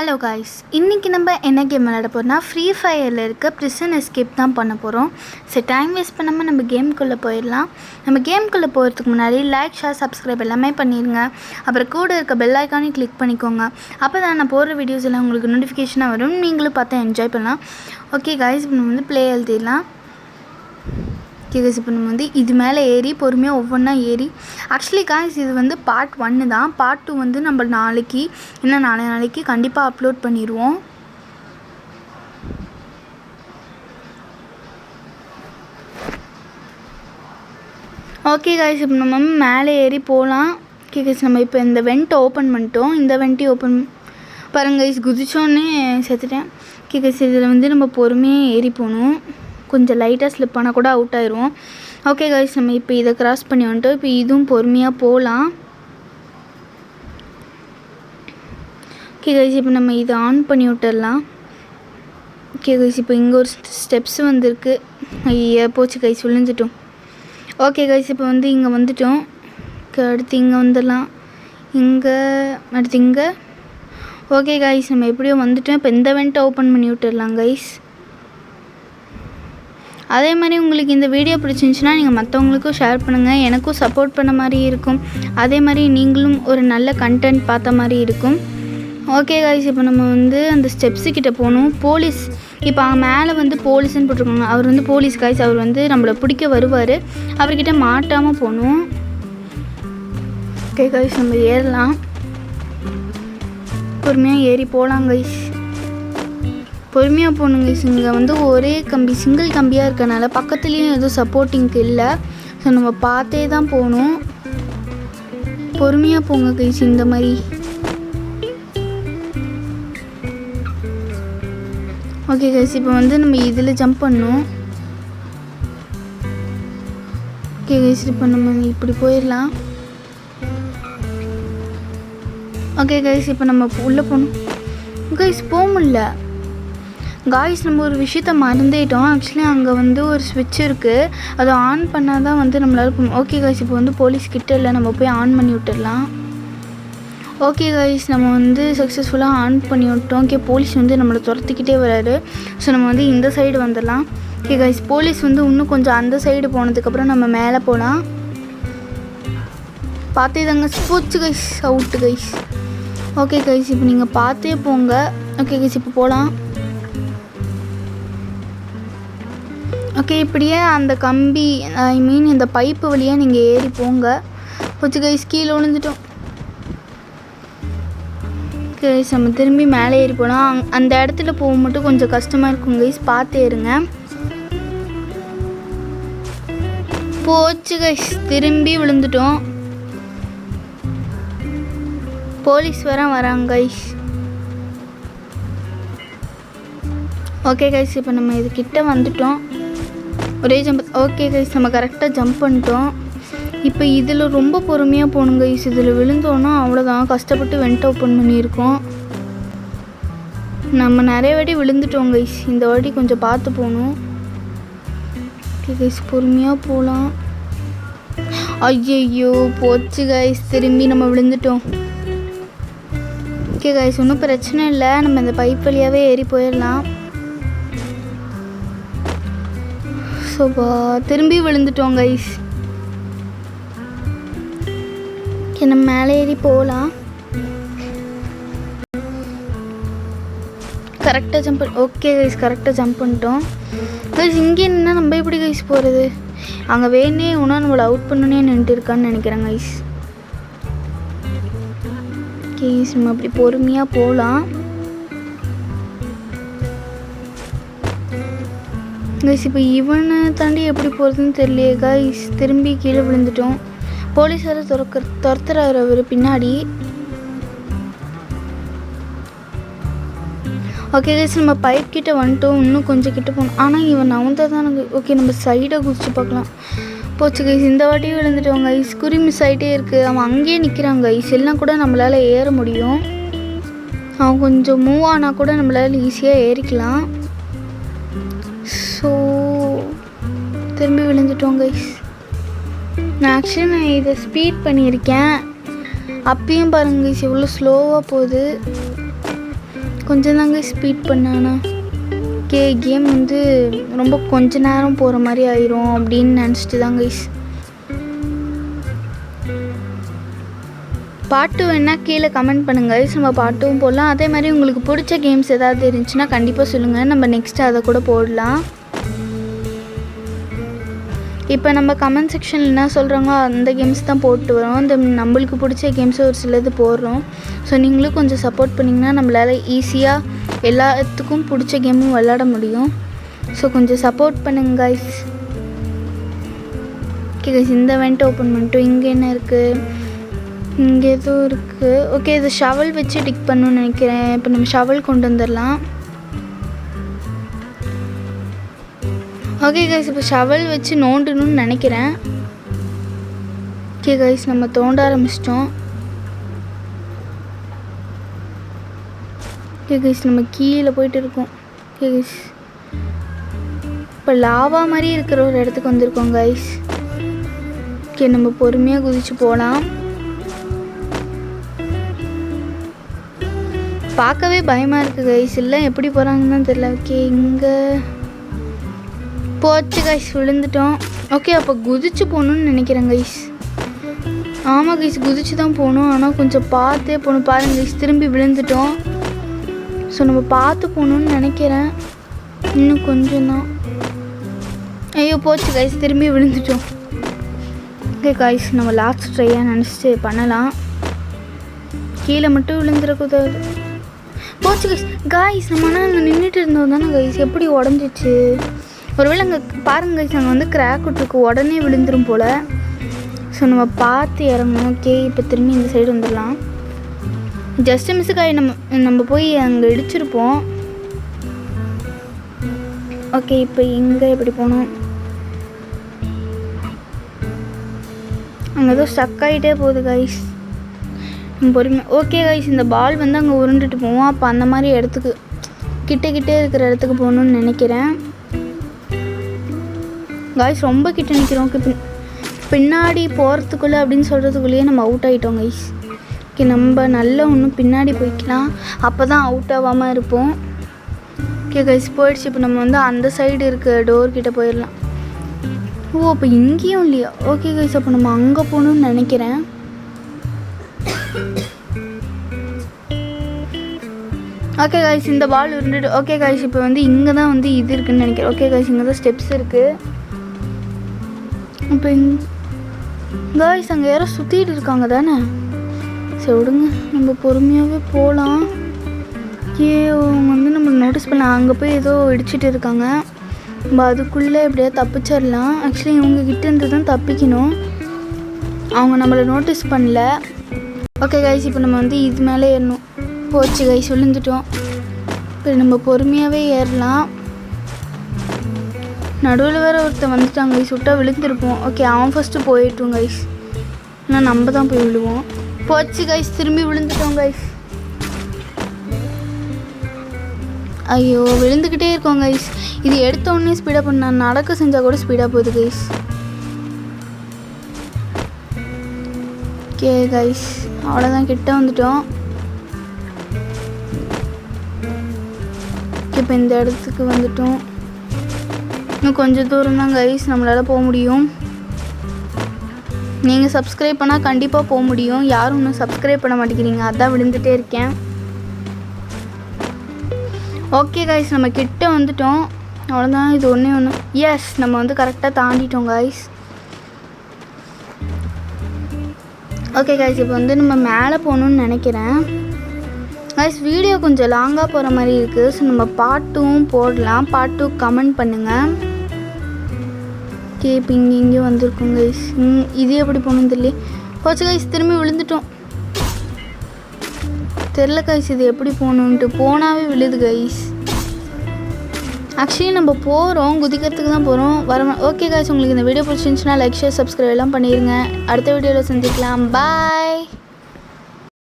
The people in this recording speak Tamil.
ஹலோ காய்ஸ், இன்றைக்கி நம்ம என்ன கேம் விளையாட போகிறோம்னா ஃப்ரீ ஃபயரில் இருக்க ப்ரிசன் எஸ்கேப் தான் பண்ண போகிறோம். சரி, டைம் வேஸ்ட் பண்ணாமல் நம்ம கேமுக்குள்ளே போயிடலாம். நம்ம கேமுக்குள்ளே போகிறதுக்கு முன்னாடி லைக், ஷேர், சப்ஸ்கிரைப் எல்லாமே பண்ணிடுங்க. அப்புறம் கூட இருக்க பெல் ஐக்கானையும் கிளிக் பண்ணிக்கோங்க. அப்போ தான் நான் போடுற வீடியோஸ் எல்லாம் உங்களுக்கு நோட்டிஃபிகேஷனாக வரும், நீங்களும் பார்த்து என்ஜாய் பண்ணலாம். ஓகே காய்ஸ், இப்போ நம்ம ப்ளே எழுதிடலாம். கேஸ் இப்போ நம்ம இது மேலே ஏறி பொறுமையாக ஒவ்வொன்றா ஏறி, ஆக்சுவலி காய்ஸ் இது பார்ட் 1 தான். பார்ட் 2 நம்ம நாளைக்கு கண்டிப்பாக அப்லோட் பண்ணிடுவோம். ஓகே காய்ஸ், இப்போ நம்ம மேலே ஏறி போகலாம். கேஸ் நம்ம இப்போ இந்த வெண்ட் ஓப்பன் பண்ணிட்டோம். இந்த வெண்ட்டி ஓப்பன் பாருங்க கைஸ், குதிச்சோன்னே செத்துட்டேன். கேஸ் இதில் நம்ம பொறுமையாக ஏறி போகணும். கொஞ்சம் லைட்டாக ஸ்லிப் ஆனால் கூட அவுட் ஆயிரும். ஓகே கைஸ், நம்ம இப்போ இதை கிராஸ் பண்ணி வந்துட்டோம். இப்போ இதுவும் பொறுமையாக போகலாம். ஓகே கைஸ், இப்போ நம்ம இதை ஆன் பண்ணி விட்டுடலாம். ஓகே கைஸ், இப்போ இங்கே ஒரு ஸ்டெப்ஸ் வந்திருக்கு. ஐயா போச்சு கைஸ், விழுந்துட்டோம். ஓகே கைஸ், இப்போ இங்கே வந்துட்டோம். அடுத்து இங்கே வந்துடலாம். அடுத்து இங்கே. ஓகே கைஸ், நம்ம எப்படியோ வந்துட்டோம். இப்போ இந்த வெண்ட்டை ஓப்பன் பண்ணி விட்டுடலாம் கைஸ். அதே மாதிரி உங்களுக்கு இந்த வீடியோ பிடிச்சிருந்துச்சுன்னா நீங்கள் மற்றவங்களுக்கும் ஷேர் பண்ணுங்கள். எனக்கும் சப்போர்ட் பண்ண மாதிரி இருக்கும். அதே மாதிரி நீங்களும் ஒரு நல்ல கண்டென்ட் பார்த்த மாதிரி இருக்கும். ஓகே காய்ஸ், இப்போ நம்ம அந்த ஸ்டெப்ஸுக்கிட்ட போகணும். போலீஸ் இப்போ அங்கே மேலே போலீஸ்ன்னு போட்டிருக்காங்க. அவர் போலீஸ் காய்ஸ். அவர் நம்மளை பிடிக்க வருவார். அவர்கிட்ட மாட்டாமல் போகணும். ஓகே காய்ஸ், நம்ம ஏறலாம். பொறுமையாக ஏறி போகலாம் கைஸ். பொறுமையாக போகணுங்க. இங்கே ஒரே கம்பி, சிங்கிள் கம்பியாக இருக்கனால பக்கத்துலேயும் எதுவும் சப்போர்ட்டிங்க்கு இல்லை. ஸோ நம்ம பார்த்தே தான் போகணும். பொறுமையாக போங்க கைஸ். இந்த மாதிரி ஓகே கைஸ், இப்போ நம்ம இதில் ஜம்ப் பண்ணணும். ஓகே கைஸ், இப்போ நம்ம இப்படி போயிடலாம். ஓகே கைஸ், இப்போ நம்ம உள்ளே போகணும். கைஸ் போக முடியல காய்ஸ். நம்ம ஒரு விஷயத்த மறந்துட்டோம். ஆக்சுவலி அங்கே ஒரு ஸ்விட்ச் இருக்குது. அதை ஆன் பண்ணால் தான் நம்மளால் போகணும். ஓகே காய்ஸ், இப்போ போலீஸ் கிட்ட இல்லை, நம்ம போய் ஆன் பண்ணி விட்டுடலாம். ஓகே காய்ஸ், நம்ம சக்ஸஸ்ஃபுல்லாக ஆன் பண்ணி விட்டோம். ஓகே, போலீஸ் நம்மளை துரத்திக்கிட்டே வராரு. ஸோ நம்ம இந்த சைடு வந்துடலாம். ஓகே காய்ஸ், போலீஸ் இன்னும் கொஞ்சம் அந்த சைடு போனதுக்கப்புறம் நம்ம மேலே போகலாம். பார்த்தே தாங்க போச்சு guys, out guys. Okay guys, இப்போ நீங்கள் பார்த்தே போங்க. ஓகே கைஸ், இப்போ போகலாம். ஓகே, இப்படியே அந்த கம்பி இந்த பைப்பு வழியாக நீங்கள் ஏறி போங்க. போச்சு கைஸ், கீழே விழுந்துட்டோம். கைஸ், நம்ம திரும்பி மேலே ஏறி போகலாம். அந்த இடத்துல போக மட்டும் கொஞ்சம் கஷ்டமாக இருக்கும் கைஸ், பார்த்து ஏறுங்க. போச்சு கைஸ், திரும்பி விழுந்துட்டோம். போலீஸ் வராங்க கைஸ். ஓகே கைஸ், இப்போ நம்ம இது கிட்ட வந்துட்டோம். ஒரே ஜம்ப். ஓகே கைஸ், நம்ம கரெக்டாக ஜம்ப் பண்ணிட்டோம். இப்போ இதில் ரொம்ப பொறுமையாக போகணும் கைஸ். இதில் விழுந்தோன்னா அவ்வளோதான், கஷ்டப்பட்டு வெண்ட் ஓப்பன் பண்ணியிருக்கோம். நம்ம நிறைய வாட்டி விழுந்துட்டோம் கைஸ். இந்த வாட்டி கொஞ்சம் பார்த்து போகணும். ஓகே கைஸ், பொறுமையாக போகலாம். ஐயோ போச்சு கைஸ், திரும்பி நம்ம விழுந்துட்டோம். ஓகே கைஸ், ஒன்றும் பிரச்சனை இல்லை. நம்ம இந்த பைப் வழியாகவே ஏறி போயிடலாம். ஸோபா திரும்பி விழுந்துட்டோம் கைஸ். ஓகே, நம்ம மேலே ஏறி போகலாம். கரெக்டாக ஜம்ப். ஓகே கைஸ், கரெக்டாக ஜம்ப் பண்ணிட்டோம் கைஸ். இங்கே என்ன நம்ம எப்படி கைஸ் போகிறது? அங்கே வேணே ஒன்றா நம்மளை அவுட் பண்ணனே நின்றுட்டு இருக்கான்னு நினைக்கிறேன் கைஸ். கைஸ், நம்ம அப்படி பொறுமையாக போகலாம். கைஸ், இப்போ இவனை தாண்டி எப்படி போகிறதுன்னு தெரியலையே கைஸ். திரும்பி கீழே விழுந்துட்டோம். போலீஸாரை துரத்துறாரு அவர் பின்னாடி. ஓகே கைஸ், நம்ம பைப் கிட்ட வந்துட்டோம். இன்னும் கொஞ்சம் கிட்ட போகணும். ஆனால் இவன் நவுந்தா தான். ஓகே, நம்ம சைடாக குதிச்சு பார்க்கலாம். போச்சு கைஸ், இந்த வாட்டியும் விழுந்துட்டோம் கைஸ். குறி மிஸ் ஆகிட்டே இருக்குது. அவன் அங்கேயே நிற்கிறான் கைஸ். எல்லாம் கூட நம்மளால் ஏற முடியும். அவன் கொஞ்சம் மூவ் ஆனால் கூட நம்மளால் ஈஸியாக ஏறிக்கலாம். ஸோ திரும்பி விழுந்துட்டோம் கைஸ். நான் இதை ஸ்பீட் பண்ணியிருக்கேன். அப்பயும் பாருங்க கைஸ் எவ்வளோ ஸ்லோவாக போகுது. கொஞ்சம் தாங்க ஸ்பீட் பண்ணானா. ஓகே, கேம் வந்து ரொம்ப கொஞ்ச நேரம் போகிற மாதிரி ஆயிரும் அப்படின்னு நினச்சிட்டு தான் கைஸ். பாட்டு வேணால் கீழே கமெண்ட் பண்ணுங்கள் கைஸ், நம்ம பாட்டும் போடலாம். அதே மாதிரி உங்களுக்கு பிடிச்ச கேம்ஸ் ஏதாவது இருந்துச்சுன்னா கண்டிப்பாக சொல்லுங்கள், நம்ம நெக்ஸ்ட்டு அதை கூட போடலாம். இப்போ நம்ம கமெண்ட் செக்ஷனில் என்ன சொல்கிறாங்களோ அந்த கேம்ஸ் தான் போட்டு வரோம். இந்த நம்மளுக்கு பிடிச்ச கேம்ஸை ஒரு சிலது போடுறோம். ஸோ நீங்களும் கொஞ்சம் சப்போர்ட் பண்ணிங்கன்னா நம்மளால் ஈஸியாக எல்லாத்துக்கும் பிடிச்ச கேமும் விளையாட முடியும். ஸோ கொஞ்சம் சப்போர்ட் பண்ணுங்க கைஸ். ஓகே கைஸ், இந்த வெண்ட் ஓப்பன் பண்ணிட்டோம். இங்கே என்ன இருக்குது? இங்கே எதுவும் இருக்குது. ஓகே, இது ஷவல் வச்சு டிக் பண்ணணும்னு நினைக்கிறேன். இப்போ நம்ம ஷவல் கொண்டு வந்துடலாம். ஓகே கைஸ், இப்போ ஷவல் வச்சு நோண்டணும்னு நினைக்கிறேன். ஓகே கைஸ், நம்ம தோண்ட ஆரம்பிச்சிட்டோம். ஓகே கைஸ், நம்ம கீழே போயிட்டு இருக்கோம். ஓகே கைஸ், இப்போ லாவா மாதிரி இருக்கிற ஒரு இடத்துக்கு வந்திருக்கோம் கைஸ். ஓகே, நம்ம பொறுமையாக குதிச்சு போகலாம். பார்க்கவே பயமாக இருக்குது கைஸ், இல்லை எப்படி போகிறாங்கன்னு தான் தெரியல. ஓகே, இங்கே போச்சு கைஸ், விழுந்துட்டோம். ஓகே, அப்போ குதிச்சு போகணுன்னு நினைக்கிறேன் கைஸ். ஆமாம் கைஸ், குதிச்சு தான் போகணும். ஆனால் கொஞ்சம் பார்த்தே போகணும். பாருங்கள் கைஸ், திரும்பி விழுந்துட்டோம். ஸோ நம்ம பார்த்து போகணுன்னு நினைக்கிறேன். இன்னும் கொஞ்சம் தான். ஐயோ போச்சு கைஸ், திரும்பி விழுந்துட்டோம். ஓகே கைஸ், நம்ம லாஸ்ட் ட்ரையாக நினச்சிட்டு பண்ணலாம். கீழே மட்டும் விழுந்துடக்கூடாது. போச்சு கைஸ். கைஸ், நம்ம ஆனால் அங்கே நின்றுட்டு இருந்தோம் தானே கைஸ், எப்படி உடஞ்சிச்சு? ஒருவேளை அங்கே பாருங்க கைஸ், அங்கே வந்து கிராக் விட்டுருக்கு, உடனே விழுந்துரும் போல். ஸோ நம்ம பார்த்து இறங்கணும். ஓகே, இப்போ திரும்பி இந்த சைடு வந்துடலாம். ஜஸ்ட் மிஸ்ஸு காய், நம்ம போய் அங்கே இடிச்சிருப்போம். ஓகே, இப்போ எங்கே எப்படி போகணும்? அங்கே ஏதோ ஸ்டக் ஆகிட்டே போகுது கைஸ். பொறுமை. ஓகே கைஸ், இந்த பால் வந்து அங்கே உருண்டுட்டு போவோம். அப்போ அந்த மாதிரி இடத்துக்கு கிட்டே இருக்கிற இடத்துக்கு போகணுன்னு நினைக்கிறேன் கைஸ். ரொம்ப கிட்ட நிற்கிறோம். பின்னாடி போகிறதுக்குள்ளே அப்படின்னு சொல்கிறதுக்குள்ளேயே நம்ம அவுட் ஆகிட்டோம் கைஸ். ஓகே, நம்ம நல்லா ஒன்றும் பின்னாடி போய்க்கலாம், அப்போ தான் அவுட் ஆகாமல் இருப்போம். ஓகே கைஸ், போயிடுச்சு. இப்போ நம்ம வந்து அந்த சைடு இருக்க டோர்கிட்ட போயிடலாம். ஓ, அப்போ இங்கேயும் இல்லையா? ஓகே கைஸ், அப்போ நம்ம அங்கே போகணுன்னு நினைக்கிறேன். ஓகே கைஸ், இந்த பால் உருண்டுட்டு. ஓகே கைஸ், இப்போ வந்து இங்கே தான் வந்து இது இருக்குதுன்னு நினைக்கிறேன். ஓகே கைஸ், இங்கே தான் ஸ்டெப்ஸ் இருக்குது. இப்போ கைஸ், அங்கே யாரோ சுற்றிட்டு இருக்காங்க தானே? சரி விடுங்க, நம்ம பொறுமையாகவே போகலாம். அவங்க வந்து நம்ம நோட்டீஸ் பண்ண அங்கே போய் ஏதோ இடிச்சிட்டு இருக்காங்க. நம்ம அதுக்குள்ளே எப்படியா தப்பிச்சிடலாம். ஆக்சுவலி இவங்க கிட்டேருந்து தான் தப்பிக்கணும், அவங்க நம்மளை நோட்டீஸ் பண்ணல. ஓகே கைஸ், இப்போ நம்ம வந்து இது மேலே ஏறணும். போச்சு கைஸ், விழுந்துட்டோம். இப்போ நம்ம பொறுமையாகவே ஏறலாம். நடுவில் வேறு ஒருத்தன் வந்துட்டாங்க கைஸ், விட்டால் விழுந்துருப்போம். ஓகே, அவன் ஃபஸ்ட்டு போயிட்டோம் கைஸ், ஆனால் நம்ம தான் போய் விழுவோம். போச்சு கைஸ், திரும்பி விழுந்துட்டோம் கைஸ். ஐயோ, விழுந்துக்கிட்டே இருக்கோம் கைஸ். இது எடுத்த உடனே ஸ்பீடாக பண்ண, நடக்க செஞ்சால் கூட ஸ்பீடாக போகுது கைஸ். ஓகே கைஸ், அவ்வளோதான், கிட்ட வந்துட்டோம். இப்போ இந்த இடத்துக்கு வந்துட்டோம். இன்னும் கொஞ்சம் தூரம் தான் கைஸ், நம்மளால் போக முடியும். நீங்கள் சப்ஸ்கிரைப் பண்ணால் கண்டிப்பாக போக முடியும். யாரும் இன்னும் சப்ஸ்கிரைப் பண்ண மாட்டேங்கிறீங்க, அதான் விழுந்துகிட்டே இருக்கேன். ஓகே கைஸ், நம்ம கிட்ட வந்துட்டோம். அவ்வளோதான், இது ஒன்றே ஒன்று. எஸ், நம்ம வந்து கரெக்டாக தாண்டிட்டோம் கைஸ். ஓகே கைஸ், இப்போ வந்து நம்ம மேலே போகணுன்னு நினைக்கிறேன் கைஸ். வீடியோ கொஞ்சம் லாங்காக போகிற மாதிரி இருக்குது. ஸோ நம்ம பார்ட் 2 போடலாம். பார்ட் 2 கமெண்ட் பண்ணுங்கள். ஓகே, இப்போ இங்கேயும் வந்திருக்கோம் கைஸ். இது எப்படி போகணுன்னு தெரியல. போச்சு கைஸ், திரும்பி விழுந்துட்டோம். தெரில கைஸ் இது எப்படி போகணுன்ட்டு. போனாவே விழுது கைஸ். ஆக்சுவலி நம்ம போகிறோம், குதிக்கிறதுக்கு தான் போகிறோம், வர. ஓகே கைஸ், உங்களுக்கு இந்த வீடியோ பிடிச்சிருந்துச்சுன்னா லைக், ஷேர், சப்ஸ்கிரைப் எல்லாம் பண்ணிடுங்க. அடுத்த வீடியோவில் சந்திக்கலாம். பாய்.